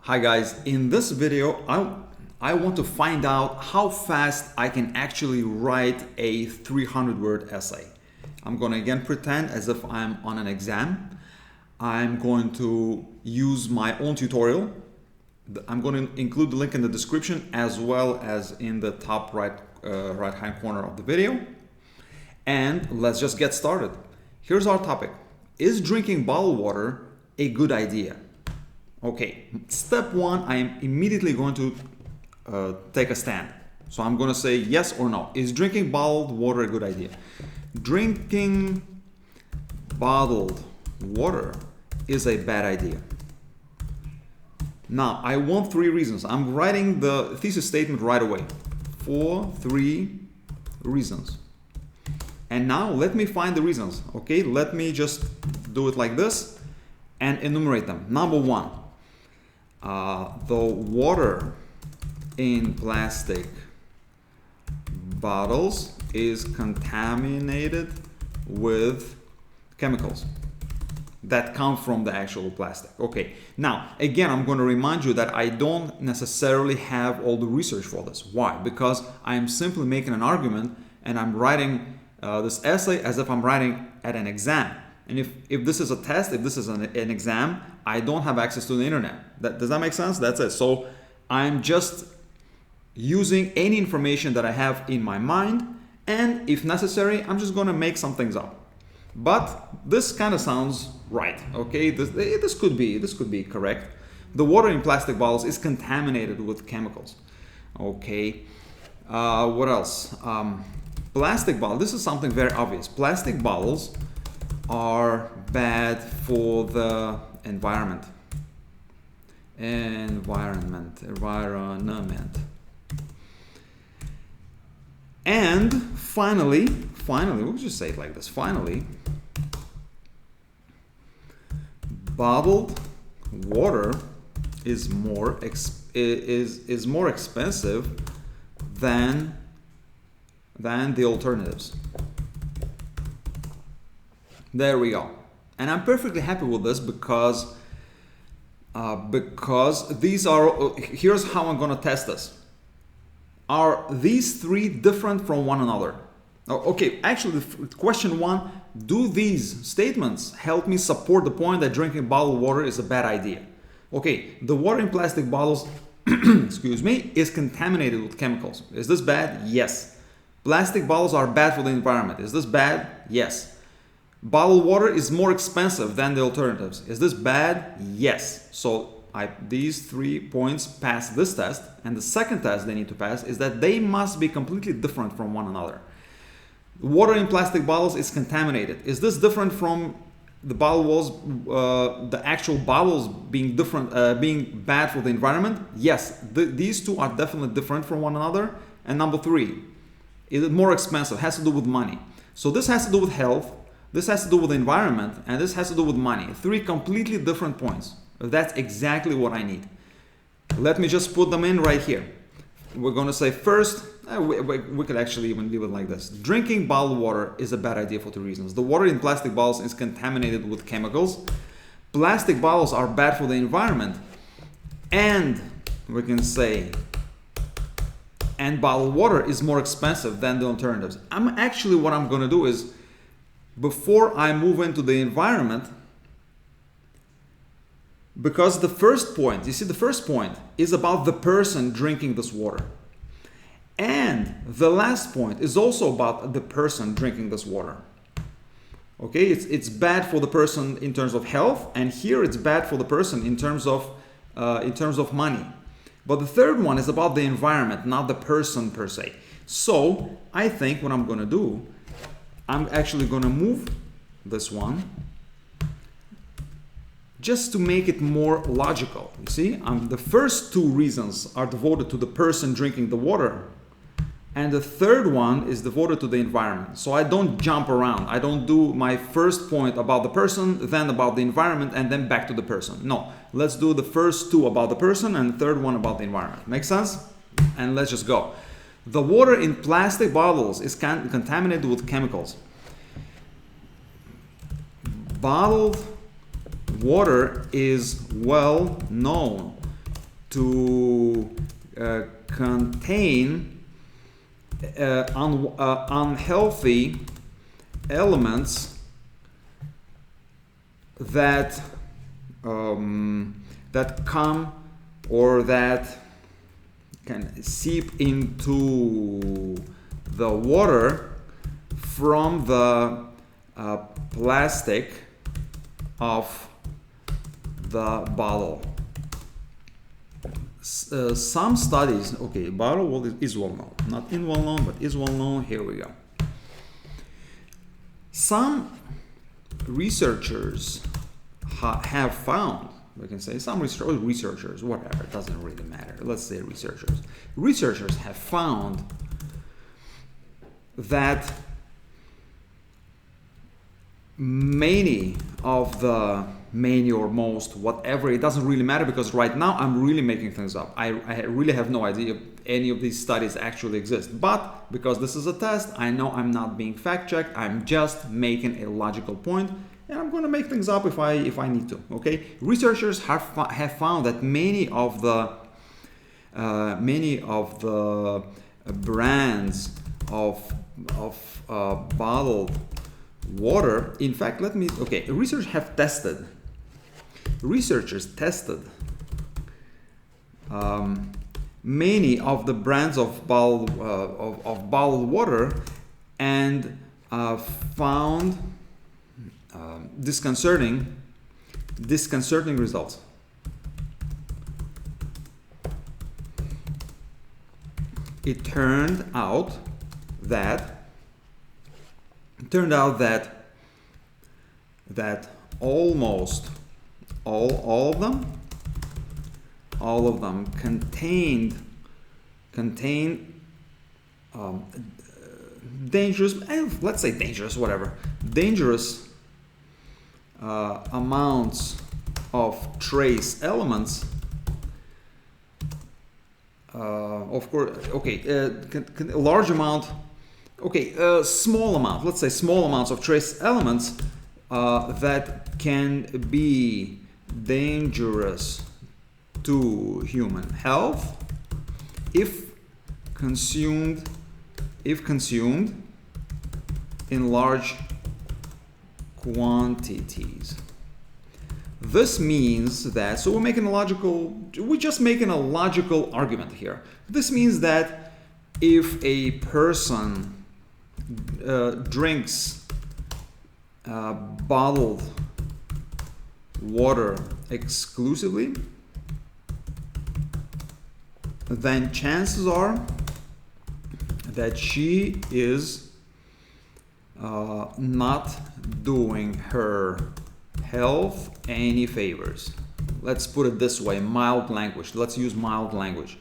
Hi guys, in this video I want to find out how fast I can actually write a 300-word essay. I'm going to again pretend as if I'm on an exam. I'm going to use my own tutorial. I'm going to include the link in the description as well as in the top right hand corner of the video. And let's just get started. Here's our topic. Is drinking bottled water a good idea? Okay, step one, I am immediately going to take a stand. So I'm going to say yes or no. Is drinking bottled water a good idea? Drinking bottled water is a bad idea. Now, I want 3 reasons. I'm writing the thesis statement right away. 3 reasons. And now let me find the reasons. Okay, let me just do it like this and enumerate them. Number 1. The water in plastic bottles is contaminated with chemicals that come from the actual plastic. Okay, now again, I'm going to remind you that I don't necessarily have all the research for this. Why? Because I am simply making an argument and I'm writing this essay as if I'm writing at an exam. And if this is a test, if this is an exam, I don't have access to the internet. Does that make sense? That's it. So I'm just using any information that I have in my mind, and if necessary, I'm just going to make some things up. But this kind of sounds right. Okay, this could be correct. The water in plastic bottles is contaminated with chemicals. Okay, what else? Plastic bottles. This is something very obvious. Plastic bottles are bad for the environment. Environment. And finally, we'll just say it like this. Finally, bottled water is more expensive than the alternatives. There we go. And I'm perfectly happy with this because these are, here's how I'm going to test this. Are these 3 different from one another? Okay, actually, question 1, do these statements help me support the point that drinking bottled water is a bad idea? Okay, the water in plastic bottles, excuse me, is contaminated with chemicals. Is this bad? Yes. Plastic bottles are bad for the environment. Is this bad? Yes. Bottled water is more expensive than the alternatives. Is this bad? Yes. So these 3 points pass this test, and the second test they need to pass is that they must be completely different from one another. Water in plastic bottles is contaminated. Is this different from the bottle walls, the actual bottles being different, being bad for the environment? Yes. These 2 are definitely different from one another. And number 3, is it more expensive? It has to do with money. So this has to do with health. This has to do with the environment, and this has to do with money. 3 completely different points. That's exactly what I need. Let me just put them in right here. We're going to say first, we could actually even leave it like this. Drinking bottled water is a bad idea for 2 reasons. The water in plastic bottles is contaminated with chemicals. Plastic bottles are bad for the environment. And we can say, and bottled water is more expensive than the alternatives. What I'm going to do is, before I move into the environment, because the first point, you see, the first point is about the person drinking this water. And the last point is also about the person drinking this water. Okay, it's bad for the person in terms of health, and here it's bad for the person in terms of money. But the third one is about the environment, not the person per se. So I think what I'm going to do, I'm actually going to move this one just to make it more logical. You see, the first 2 reasons are devoted to the person drinking the water, and the third one is devoted to the environment. So I don't jump around. I don't do my first point about the person, then about the environment, and then back to the person. No, let's do the first 2 about the person and the third one about the environment. Make sense? And let's just go. The water in plastic bottles is contaminated with chemicals. Bottled water is well known to contain unhealthy elements that that come or that can seep into the water from the plastic of the bottle. Some studies, okay, bottle is well known, not in well known, but is well known. Here we go. Some researchers have found, we can say some researchers, whatever, it doesn't really matter. Let's say researchers. Researchers have found that many or most, whatever, it doesn't really matter, because right now I'm really making things up. I really have no idea if any of these studies actually exist. But because this is a test, I know I'm not being fact-checked. I'm just making a logical point, and I'm going to make things up if I need to. Okay, researchers have found that many of the brands of bottled water. In fact, researchers tested many of the brands of bottled water and found disconcerting results. It turned out that almost all of them contained dangerous, let's say dangerous, whatever, dangerous amounts of trace elements. Of course, okay, a large amount, okay, small amount, let's say small amounts of trace elements that can be dangerous to human health if consumed in large quantities. This means that, so we're just making a logical argument here. This means that if a person drinks bottled water exclusively, then chances are that she is not doing her health any favors. Let's put it this way, mild language. Let's use mild language.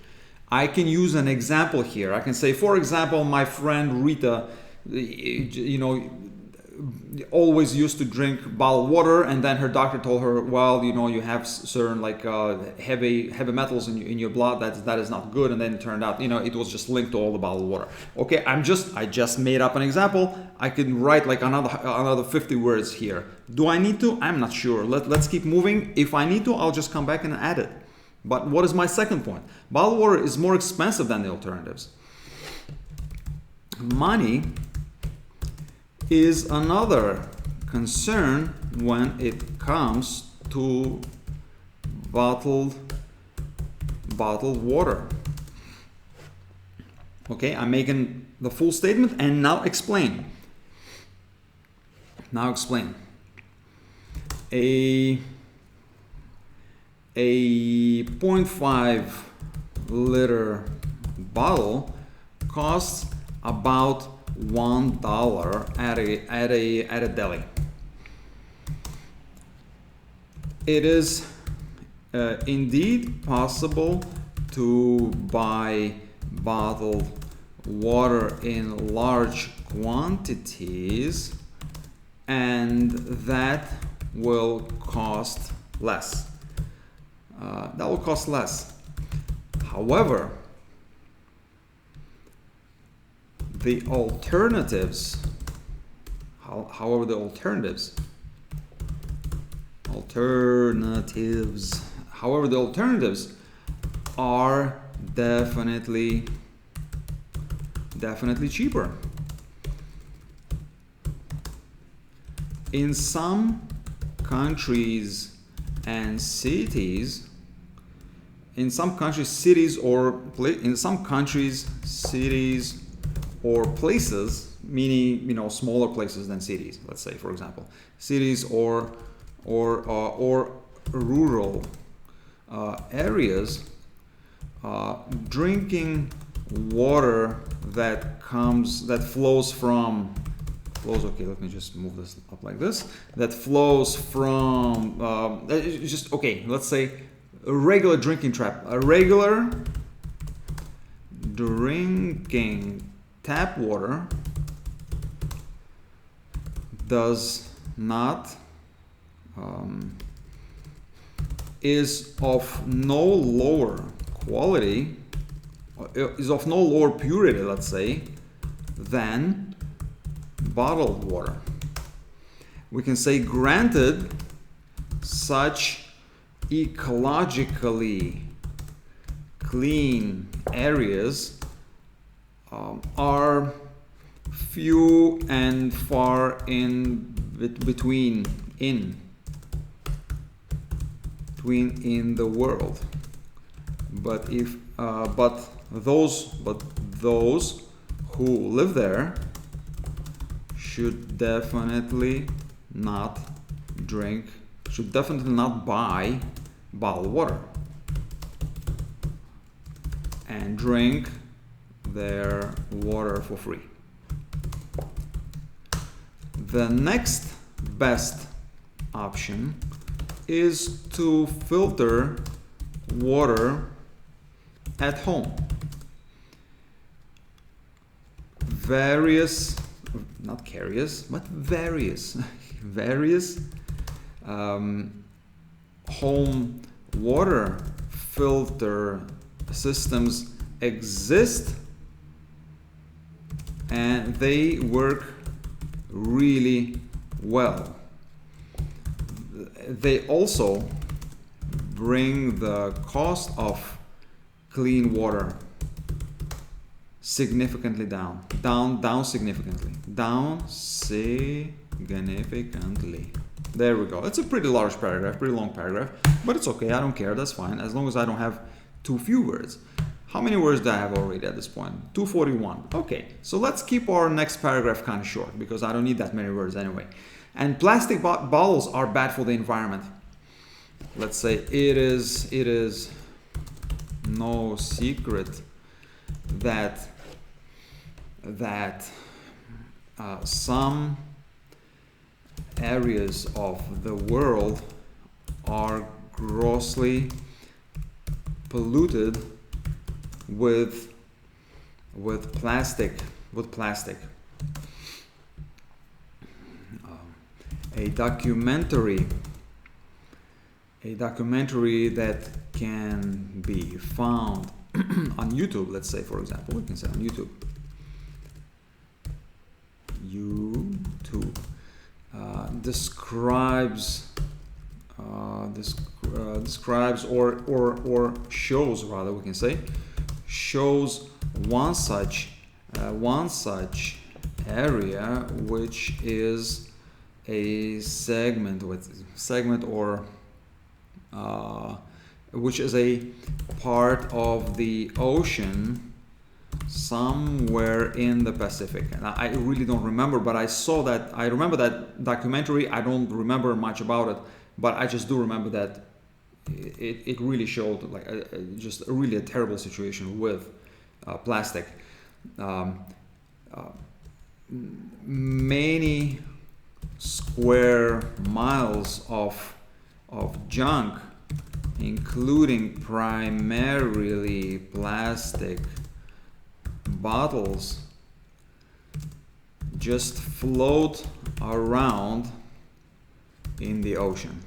I can use an example here. I can say, for example, my friend Rita, always used to drink bottled water, and then her doctor told her, well, you have certain heavy metals in your blood, that is not good. And then it turned out, it was just linked to all the bottled water. Okay, I just made up an example. I can write like another 50 words here. Do I need to? I'm not sure. Let's keep moving. If I need to, I'll just come back and add it. But what is my second point? Bottled water is more expensive than the alternatives. Money is another concern when it comes to bottled water. Okay, I'm making the full statement and now explain. A 0.5 liter bottle costs about $1 at a deli. It is indeed possible to buy bottled water in large quantities, and that will cost less. However, the alternatives are definitely cheaper. In some countries and cities, cities or places, meaning, you know, smaller places than cities, let's say, for example, cities or rural areas, drinking water that flows, okay, let me just move this up like this, that flows from, let's say a regular drinking tap water does not, is of no lower quality, is of no lower purity, let's say, than bottled water. We can say, granted, such ecologically clean areas are few and far in between in the world. But those who live there should definitely not buy bottled water and drink their water for free. The next best option is to filter water at home. Various home water filter systems exist, and they work really well. They also bring the cost of clean water significantly down significantly. There we go. It's a pretty large paragraph, pretty long paragraph, but it's okay. I don't care. That's fine, as long as I don't have too few words. How many words do I have already at this point? 241. Okay, so let's keep our next paragraph kind of short, because I don't need that many words anyway. And plastic bottles are bad for the environment. Let's say it is no secret that some areas of the world are grossly polluted with plastic. A documentary that can be found on YouTube, let's say, for example, we can say on YouTube, describes or shows, rather, we can say, shows one such area, which is a segment or which is a part of the ocean somewhere in the Pacific. And I really don't remember, but I remember that documentary. I don't remember much about it, but I just do remember that it really showed like just really a terrible situation with plastic. Many square miles of junk, including primarily plastic bottles, just float around in the ocean,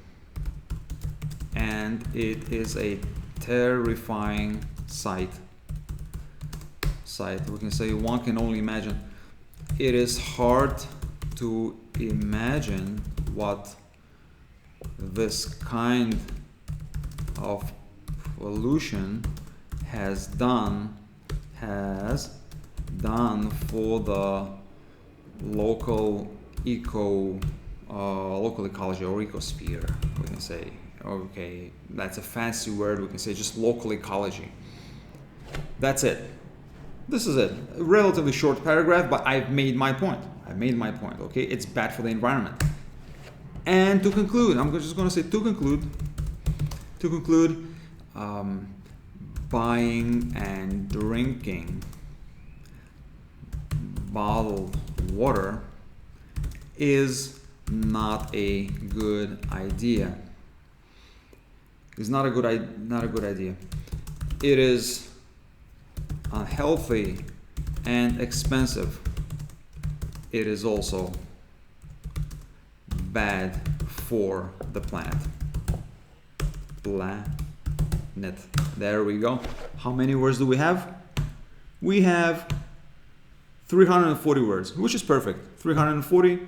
and it is a terrifying sight. We can say one can only imagine. It is hard to imagine what this kind of pollution has done for the local local ecology or ecosphere, we can say. Okay, that's a fancy word. We can say just local ecology. That's it. This is it. A relatively short paragraph, but I've made my point. Okay, it's bad for the environment. And to conclude, I'm just going to say to conclude, buying and drinking bottled water is not a good idea. It's not a good idea. It is unhealthy and expensive. It is also bad for the planet. There we go. How many words do we have? We have 340 words, which is perfect. 340.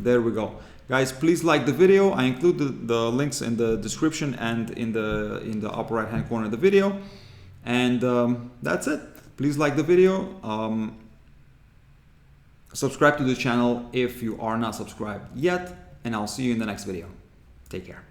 There we go. Guys, please like the video. I include the links in the description and in the upper right hand corner of the video. And that's it. Please like the video. Subscribe to the channel if you are not subscribed yet. And I'll see you in the next video. Take care.